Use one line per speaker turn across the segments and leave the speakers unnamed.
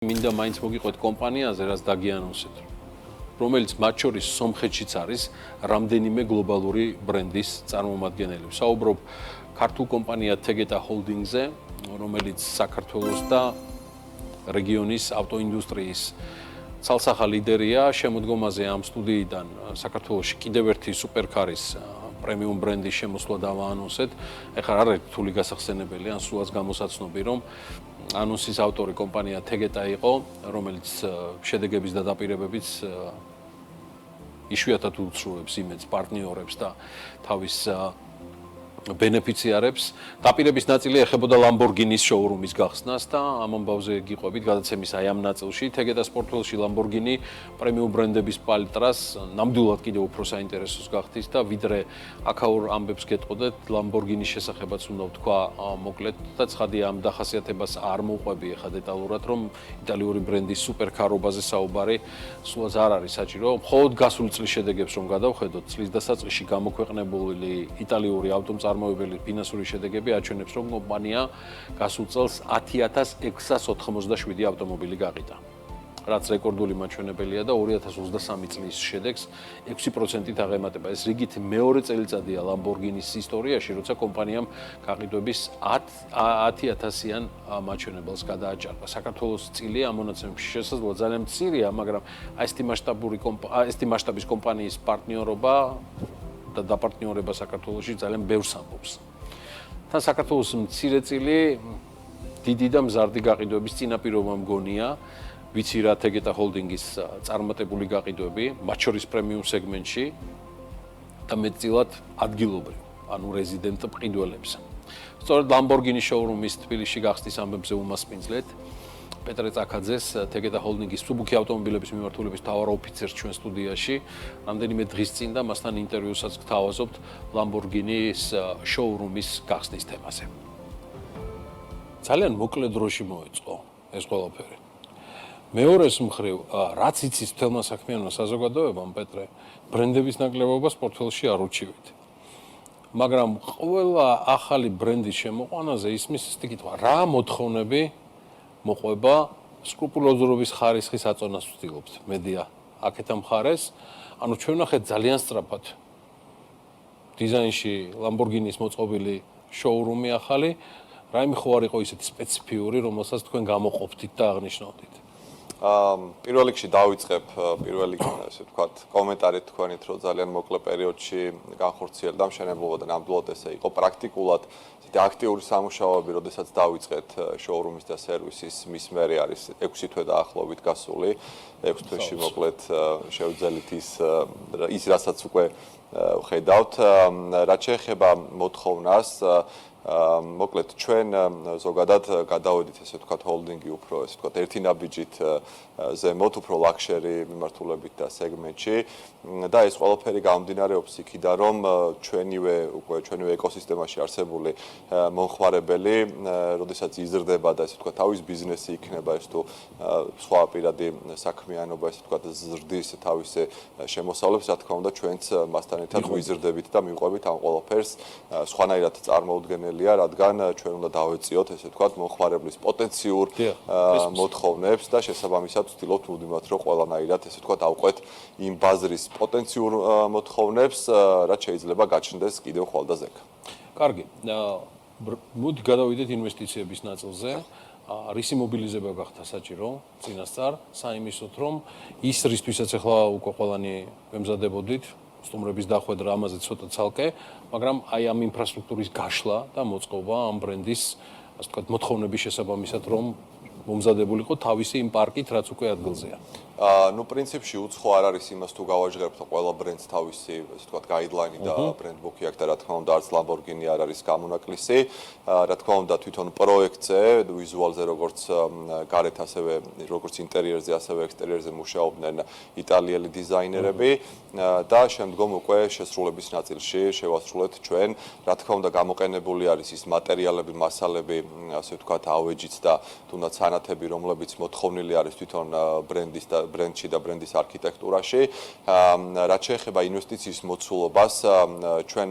მინდა მაინც მოგიყვეთ კომპანიაზე, რაც დაგიანონსეთ, რომელიც მათ შორის სომხეთშიც არის რამდენიმე გლობალური ბრენდის წარმომადგენელი. საუბრობ ქართულ კომპანია Tegeta Holdings-ზე, რომელიც საქართველოს და რეგიონის ავტოინდუსტრიის ცალსახა ლიდერია. შემოდგომაზე ამ სტუდიიდან საქართველოში კიდევ ერთი სუპერკარის პრემიუმ ბრენდის შემოსვლა დავაანონსეთ. ეხლა არ არის რთული გასახსენებელი, ან სულაც გამოსაცნობი, რომ ანონსის ავტორი კომპანია Tegeta იყო, რომელიც შედეგების და დაპირებებით იშვიათად უსრულებს იმედს პარტნიორებს და თავის ბენეფიციარებს. დაპირების ნაწილი ეხებოდა Lamborghini-ის შოურუმის გახსნას და ამ ამბავზე გიყვებით გადაცემის აი ამ ნაწილში. Tegeta პორტფელიში Lamborghini პრემიუმ ბრენდების პალიტრას ნამდვილად კიდევ უფრო საინტერესოს გახდის და ვიდრე აქაურ ამბებს გეტყოდეთ, Lamborghini-ის შესახებაც უნდა ვთქვა მოკლედ და ცხადია ამ დახასიათებას არ მოვყვები ახლა დეტალურად, რომ იტალიური ბრენდის სუპერკარობაზე საუბარი სულაც არ არის საჭირო. მხოლოდ გასული წლის შედეგებს რომ გადავხედოთ, წლის დასაწყისში გამოქვეყნებული იტალიური ავტომწარმოებელი ფინანსური შედეგები აჩვენებს, რომ კომპანია გასულ წელს 10,697 ავტომობილი გაყიდა. რაც რეკორდული მაჩვენებელია და 2023 წლის შედეგს 6%-ით აღემატება. ეს რიგით მეორე წელიწადია Lamborghini-ის ისტორიაში, როცა კომპანიამ გაყიდვების 10,000-იან მაჩვენებელს გადააჭარბა. საქართველოს წილი ამ მონაცემებში შესაძლოა ძალიან მცირეა, მაგრამ ესეთი მასშტაბის კომპანიის პარტნიორობა და დაპარტნიორება საქართველოში ძალიან ბევრს ამბობს. თან საქართველოს მცირე წილი დიდი და მზარდი გაყიდვების წინაპირობა მგონია, ვიცი რა Tegeta Holdings-ის წარმატებული გაყიდვები, მათ შორის პრემიუმ სეგმენტში და მეტწილად ადგილობრივ, ანუ რეზიდენტ მყიდველებს. სწორედ Lamborghini შოურუმის თბილისში გახსნის ამბებზე უმასპინძლეთ პეტრე წაქაძეს, Tegeta Holdings-ის მსუბუქი ავტომობილების მიმართულების მთავარ ოფიცერს ჩვენ სტუდიაში. რამდენიმე დღის წინ და მასთან ინტერვიუსაც გთავაზობთ Lamborghini-ის შოურუმის გახსნის თემაზე. ძალიან მოკლე დროში მოეწყო ეს ყველაფერი. მეორეს მხრივ, რაც იცის მთელმა საქმიანმა საზოგადოებამ, პეტრე, ბრენდების ნაკლებობას პორტფელში არ უჩივით. მაგრამ ყველა ახალი ბრენდის შემოყვანაზე ისმის ესეთი კითხვა, რა მოთხოვნები მოყვება სკრუპულოზურობის ხარისხის აწონას ვცდილობთ მედია აქეთა მხარეს. ანუ ჩვენ ნახეთ ძალიან სწრაფად დიზაინში Lamborghini-ის მოწყობილი შოურუმი ახალი, რაიმე ხო არ იყო ისეთი სპეციფიური, რომელსაც თქვენ გამოყოფთით და აღნიშნავდით.
პირველ რიგში დავიწყებ პირველი ესე ვთქვათ კომენტარით თქვენით, რომ ძალიან მოკლე პერიოდში განხორციელდა მშენებლობა და ნამდვილად ესე იყო პრაქტიკულად ისეთი აქტიური სამუშაოები, როდესაც დავიწყეთ შოურუმის და სერვისის მის მერე არის 6 თვე დაახლოებით გასული. 6 თვეში მოკლედ შევძელით ის რასაც უკვე ხედავთ, რაც შეეხება მოთხოვნას მოკლედ ჩვენ ზოგადად გადავედით ესე ვთქვათ ჰოლდინგი უფრო ესე ვთქვათ ერთი ნაბიჯით ზემოთ უფრო ლაქშერი მიმართულებით და სეგმენტში და ეს ყველაფერი გამომდინარეობს იქიდან რომ ჩვენივე ეკოსისტემაში არსებული მომხმარებელი როდესაც იზრდება და ესე ვთქვათ თავის ბიზნესი იქნება ეს თუ სხვა პირადი საქმიანობა ესე ვთქვათ ზრდის თავისი შემოსავლებს რა თქმა უნდა ჩვენც მასთან ერთად ვიზრდებით და მივყვებით ამ ყველაფერს სხვანაირად წარმოუდგენელია რადგან ჩვენ უნდა დავეწიოთ ესე ვთქვათ მომხმარებლის პოტენციურ მოთხოვნებს და შესაბამისად ვცდილობთ მუდმივად რომ ყველანაირად ესე ვთქვათ ავყვეთ იმ ბაზრის პოტენციურ მოთხოვნებს რაც შეიძლება გაჩნდეს კიდევ ხვალდაზექ.
კარგი. მოდი გადავიდეთ ინვესტიციების ნაწილზე. რისი მობილიზება გახდა საჭირო წინასწარ საიმისოთ რომ ის რისთვისაც ახლა უკვე ყველანი ვემზადებოდით სტუმრების დახვედრა ამაზე ცოტა ცალკე, მაგრამ აი ამ ინფრასტრუქტურის გაშლა და მოწყობა ამ ბრენდის ასე ვთქვათ მოთხოვნების შესაბამისად რომ მომზადებულიყო თავისი იმ პარკით რაც უკვე ადგილზეა.
ნუ პრინციპში უცხო არ არის იმას თუ გავაჟღერებთ ყველა ბრენდს თავისი ასე ვთქვათ გაიდლაინი და ბრენდ ბუქი აქვს და რა თქმა უნდა არც Lamborghini არ არის გამონაკლისი. რა თქმა უნდა თვითონ პროექტზე, ვიზუალზე როგორც გარეთ ასევე როგორც ინტერიერზე ასევე ექსტერიერზე მუშაობდნენ იტალიელი დიზაინერები და შემდგომ უკვე შესრულების ნაწილში შევასრულეთ ჩვენ. რა თქმა უნდა გამოყენებული არის ის მატერიალები, მასალები, ასე ვთქვათ, ავეჯიც და თუნდაც სანათები, რომლებიც მოთხოვნილი არის თვითონ ბრენდის და ბრენდში და ბრენდის არქიტექტურაში. რაც შეეხება ინვესტიციის მოცულობას, ჩვენ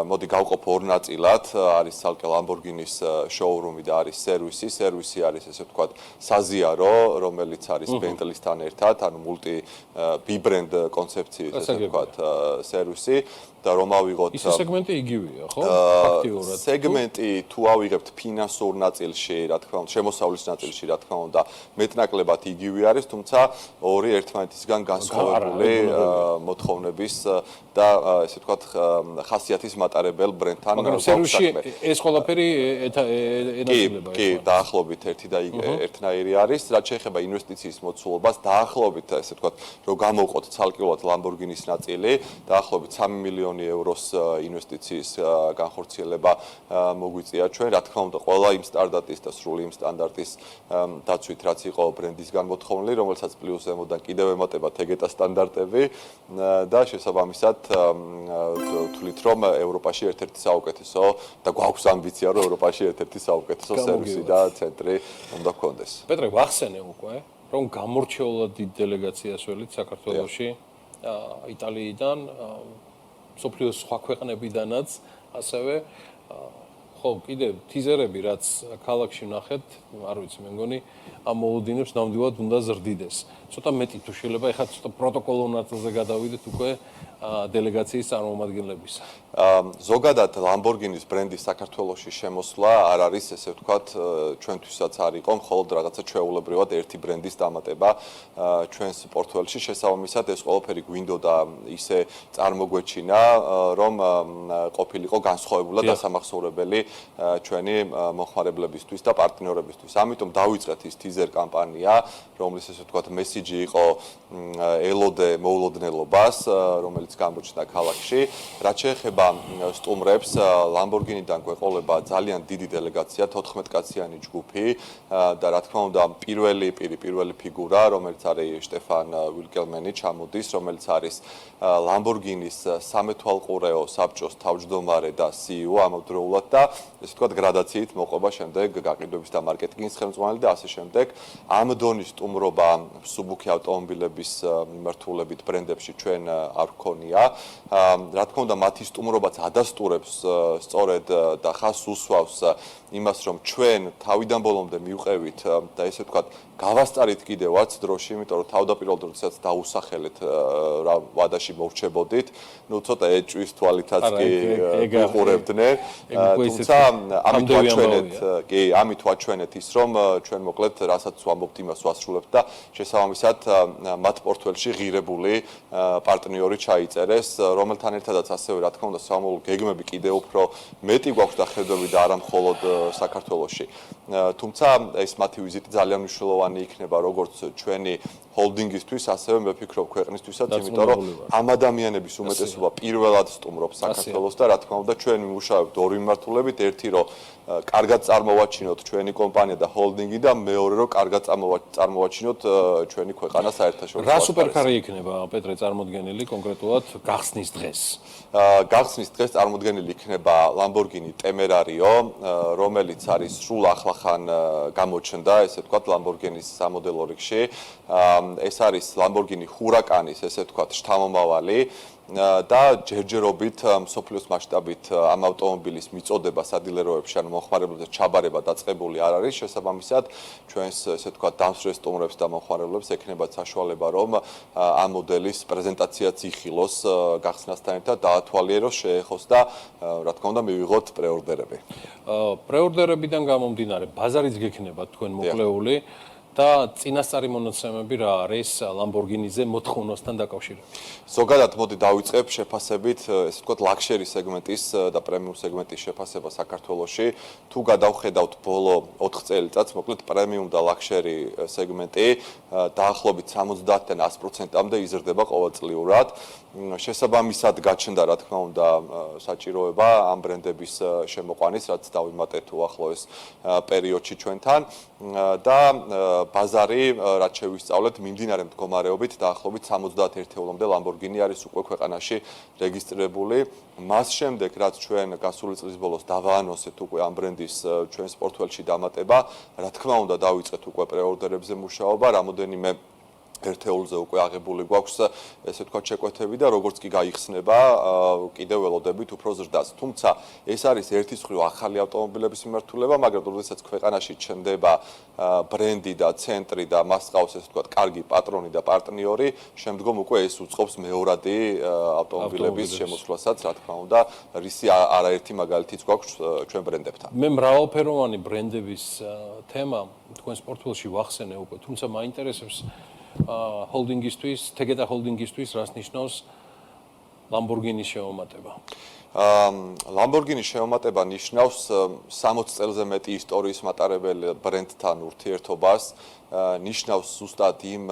მოდი გავყოფ ორ ნაწილად, არის ცალკე Lamborghini-ის შოურუმი და არის სერვისი. სერვისი არის ესე ვთქვათ საზიარო, რომელიც არის Bentley-სთან ერთად, ანუ multi B-brand კონცეფციის ესე ვთქვათ სერვისი. და რომ ავიღოთ
ის სეგმენტი იგივეა, ხო? ფაქტიურად.
სეგმენტი თუ ავიღებთ ფინანსურ ნაწილში, რა თქმა უნდა, შემოსავლის ნაწილში, რა თქმა უნდა, მეტნაკლებად იგივე არის, თუმცა ორი ერთმანეთისგან განსხვავებული მოთხოვნების და ესე ვთქვათ ხასიათის მატარებელ ბრენდთან
მაგრამ სერვისში ეს ყველაფერი ენაცვლება.
კი, დაახლოებით ერთი და ერთნაირი არის, რაც შეეხება ინვესტიციის მოცულობას, დაახლოებით ესე ვთქვათ, რომ გამოვყოთ ცალკეულად Lamborghini-ის ნაწილი, დაახლოებით 3 მილიონი ევროს ინვესტიციის განხორციელება მოგვიწია ჩვენ. რა თქმა უნდა, ყველა იმ სტანდარტის და სრული იმ სტანდარტის დაცვით, რაც იყო ბრენდისგან მოთხოვნილი, რომელსაც პლუს ემოდან კიდევ ემატებათ ეგეთა სტანდარტები და შესაბამისად ვთვლით, რომ ევროპაში ერთ-ერთი საუკეთესო და გვაქვს ამბიცია, რომ ევროპაში ერთ-ერთი საუკეთესო სერვისი და ცენტრი უნდა გქონდეს.
პეტრე, ვახსენე უკვე, რომ გამორჩეულად დიდ დელეგაციას ველით საქართველოში, იტალიიდან, სოფლიოს სხვა ქვეყნებიდანაც, ასევე ხო, კიდევ თიზერები, რაც ქალაქში ვნახეთ, არ ვიცი, მე მგონი ამ მოუდინებს ნამდვილად უნდა ზრდიდეს. ცოტა მეტი თუ შეიძლება, ეხლა ცოტა პროტოკოლურ ნაწილზე გადავიდეთ უკვე დელეგაციის წარმომადგენლებისა.
ზოგადად Lamborghini-ის ბრენდის საქართველოში შემოსვლა არ არის, ესე ვთქვათ, ჩვენთვისაც არ იყო, მხოლოდ რაღაცა ჩვეულებრივად ერთი ბრენდის დამატება ჩვენს პორტფელში. შესაბამისად, ეს ყველაფერი გვინდოდა ისე წარმოგვეჩინა, რომ ყოფილიყო განსხვავებულად დასამახსოვრებელი ჩვენი მომხმარებლებისთვის და პარტნიორებისთვის. ამიტომ დავიწყეთ ის teaser კამპანია, რომლის ესე ვთქვათ მესიჯი იყო ელოდე მოულოდნელობას, რომელიც გამოჩნდა ქალაქში. რაც შეეხება სტუმრებს, Lamborghini-დან გვეყოლება ძალიან დიდი დელეგაცია, 14 კაციანი ჯგუფი და რა თქმა უნდა, პირველი ფიგურა, რომელიც არის შტეფან ვილკელმენი ჩამოდის, რომელიც არის Lamborghini-ის სამეთვალყურეო საბჭოს თავმჯდომარე და CEO ამავდროულად და ესე ვთქვათ გრადაციით მოყვება შემდეგ გაყიდვების და მარკეტინგის ხელმძღვანელი და ასე შემდეგ. ამ დონის სტუმრობა მსუბუქი ავტომობილების მიმართულებით ბრენდებში ჩვენ არ გქონია. რა თქმა უნდა, მათი სტუმრობაც ადასტურებს სწორედ და ხაზს უსვავს იმას, რომ ჩვენ თავიდან ბოლომდე მივყევით და ესე ვთქვათ, გავასწარით კიდევაც დროში, იმიტომ რომ თავდაპირველად როდესაც დაუსახელეთ რა ვადაში მოვრჩებოდით, ნუ ცოტა ეჭვის თვალითაც კი ვიყურებდნენ. თუმცა ამით ვაჩვენეთ ის, რომ ჩვენ მოკლედ რასაც ვამბობთ, იმას ვასრულებთ და შესაბამისად მათ პორტფელში ღირებული პარტნიორი ჩაიწერეს, რომელთან ერთადაც ასევე რა თქმა უნდა სამომავლო გეგმები კიდევ უფრო მეტი გვაქვს და ხედვები და არა მხოლოდ საქართველოში. თუმცა ეს მათი ვიზიტი ძალიან მნიშვნელოვანი იქნება როგორც ჩვენი ჰოლდინგისთვის, ასევე მე ვფიქრობ ქვეყნისთვისაც, იმიტომ რომ ამ ადამიანების უმეტესობა პირველად სტუმრობს საქართველოს და რა თქმა უნდა ჩვენ ვიმუშავებთ ორი მიმართულებით, ერთი რომ კარგად წარმოვაჩინოთ ჩვენი კომპანია და ჰოლდინგი და მეორე რომ კარგად წარმოვაჩინოთ ჩვენი ქვეყანა საერთაშორისო.
რა სუპერკარი იქნება პეტრე წარმოდგენილი კონკრეტულად გახსნის დღეს?
გახსნის დღეს წარმოდგენილი იქნება Lamborghini Temerario, რომელიც არის სრულ ახლახან გამოჩნდა, ესე ვთქვათ, Lamborghini-ის სამოდელო რიგში. ეს არის Lamborghini Huracan-ის, ესე ვთქვათ, შთამომავალი. და ჯერჯერობით მსოფლიოს მასშტაბით ამ ავტომობილის მიწოდება სადილეროებში ან მომხმარებლებზე ჩაბარება დაწყებული არ არის. შესაბამისად, ჩვენს ესე ვთქვათ, დამსვენელ სტუმრებს და მომხმარებლებს ექნებათ საშუალება, რომ ამ მოდელის პრეზენტაციაც იხილოს გახსნასთან ერთად, დაათვალიეროს, შეეხოს და რა თქმა უნდა, მივიღოთ პრეორდერები.
პრეორდერებიდან გამომდინარე, ბაზარიც გექნება თქვენ მოკლეული და წინასწარი მონაცემები რა არის Lamborghini-ზე მოთხოვნასთან დაკავშირებით?
ზოგადად მოდი დავიწყებ შეფასებით, ესე ვთქვათ, ლაქშერი სეგმენტის და პრემიუმ სეგმენტის შეფასება საქართველოში. თუ გადავხედავთ ბოლო 4 წელიწადს, მოკლედ პრემიუმ და ლაქშერი სეგმენტი დაახლოებით 70-დან 100%-მდე იზრდება ყოველწლიურად. შესაბამისად გაჩნდა, რა თქმა უნდა, საჭიროება ამ ბრენდების შემოყვანის, რაც დავიმატეთ უახლოეს პერიოდში ჩვენთან და ბაზარი, რაც შევისწავლეთ, მიმდინარე მდგომარეობით დაახლოებით 71 ერთეულამდე Lamborghini არის უკვე ქვეყანაში რეგისტრირებული. მას შემდეგ, რაც ჩვენ გასული წლის ბოლოს დავაანონსეთ უკვე ამ ბრენდის ჩვენს პორტფელში დამატება, რა თქმა უნდა, დავიწყეთ უკვე პრეორდერებზე მუშაობა, რამოდენიმე ერთეულზე უკვე აღებული გვაქვს ესე ვთქვათ შეკვეთები და როგორც კი გაიხსნება კიდევ ველოდებით უფრო ზრდას. თუმცა ეს არის ერთის მხრივ ახალი ავტომობილების მიმართულება, მაგრამ როდესაც ქვეყანაში ჩნდება ბრენდი და ცენტრი და მას ყავს ესე ვთქვათ კარგი პატრონი და პარტნიორი, შემდგომ უკვე ეს უწყობს მეორადი ავტომობილების შემოსვლასაც, რა თქმა უნდა, რისი არაერთი მაგალითიც გვაქვს ჩვენ ბრენდებთან.
მე მრავალფეროვანი ბრენდების თემა თქვენ სპორტფილში ვახსენე უკვე, თუმცა მაინტერესებს ჰოლდინგისთვის, თეგეტა ჰოლდინგისთვის რას ნიშნავს Lamborghini-ის შეომატება?
Lamborghini-ის შეომატება ნიშნავს 60 წელზე მეტი ისტორიის მატარებელ ბრენდთან ურთიერთობას, ნიშნავს ზუსტად იმ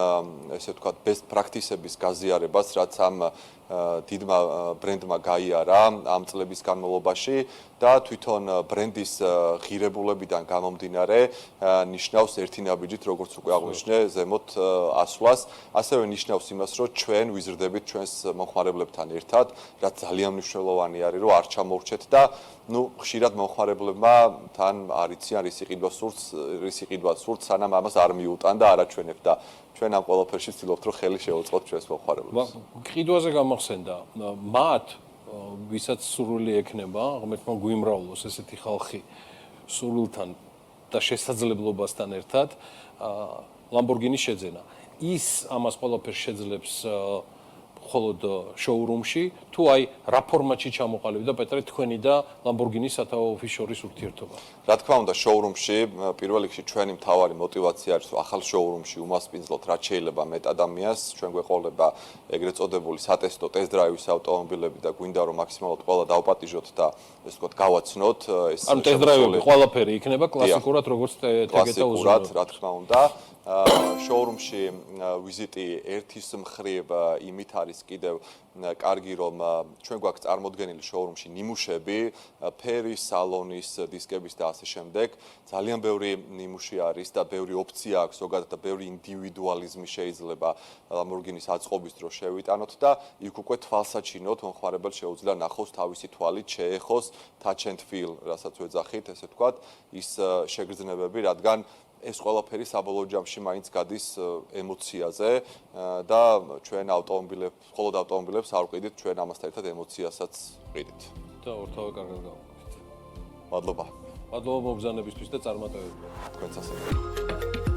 ესე ვთქვათ best practice-ების გაზიარებას, რაც ამ დიდმა ბრენდმა გაიარა ამ წლების განმავლობაში და თვითონ ბრენდის ღირებულებიდან გამომდინარე ნიშნავს ერთი ნაბიჯით, როგორც უკვე აღვნიშნე, ზემოთ ასვლას, ასევე ნიშნავს იმას, რომ ჩვენ ვიზრდებით ჩვენს მომხმარებლებთან ერთად, რაც ძალიან მნიშვნელოვანი არის, რომ არ ჩამოვრჩეთ და ხშირად მომხმარებლებმა თან არ იციან რის იყიდვა სურთ, სანამ ამას არ მიუტან და არაჩვენებ და ჩვენ ამ ყველაფერში ვცდილობთ, რომ ხელი შევუწყოთ ჩვენს მომხმარებლებს.
ყიდვაზე გამახსენდა, მათ ვისაც სურვილი ექნება, ღმერთმა გვიმრავლოს ესეთი ხალხი სურვილთან და შესაძლებლობასთან ერთად Lamborghini შეძენა. ის ამას ყველაფერს შეძლებს მხოლოდ შოურუმში, თუ აი რა ფორმატში ჩამოყალიბდა პეტრე თქვენი და Lamborghini-ის სათაო ოფისის შორის ურთიერთობა?
რა თქმა უნდა, შოურუმში პირველ რიგში ჩვენი მთავარი мотиваცია არის, რომ ახალ შოურუმში უმასპინძლოთ რაც შეიძლება მეტ ადამიანს, ჩვენ გვეყოლება ეგრეთ წოდებული სატესტო ტესტ-დრაივის ავტომობილები და გვინდა რომ მაქსიმალურად ყველა დავპატიჟოთ და ესე ვთქვათ გავაცნოთ ეს
ანუ ტესტ-დრაივები ყველაფერი იქნება კლასიკურად როგორც თეგეტა უზრუნველყოფა.
რა თქმა უნდა, შოურუმში ვიზიტი ერთის მხრივ იმით არის კიდევ კარგი რომ ჩვენ გვაქვს წარმოდგენილი შოურუმში ნიმუშები, ფერის, სალონის, დისკების და ასე შემდეგ. ძალიან ბევრი ნიმუში არის და ბევრი ოფცია აქვს ზოგადად და ბევრი ინდივიდუალიზმი შეიძლება Lamborghini-ის აწყობის დროს შევიტანოთ და იქ უკვე თვალსაჩინოდ მომხმარებელს შეუძლია ნახოს თავისი თვალით, შეეხოს touch and feel, რასაც ვეძახით, ესე ვთქვათ, ის შეგრძნებები, რადგან ეს ყველაფერი საბოლოო ჯამში მაინც გადის ემოციაზე და ჩვენ მხოლოდ ავტომობილებს არ ვყიდით, ჩვენ ამასთან ერთად ემოციასაც ვყიდით.
და ორთავე კარგად გავაკეთეთ.
მადლობა.
მადლობა მოგზაურობისთვის და წარმატებებია.
თქვენც ასევე.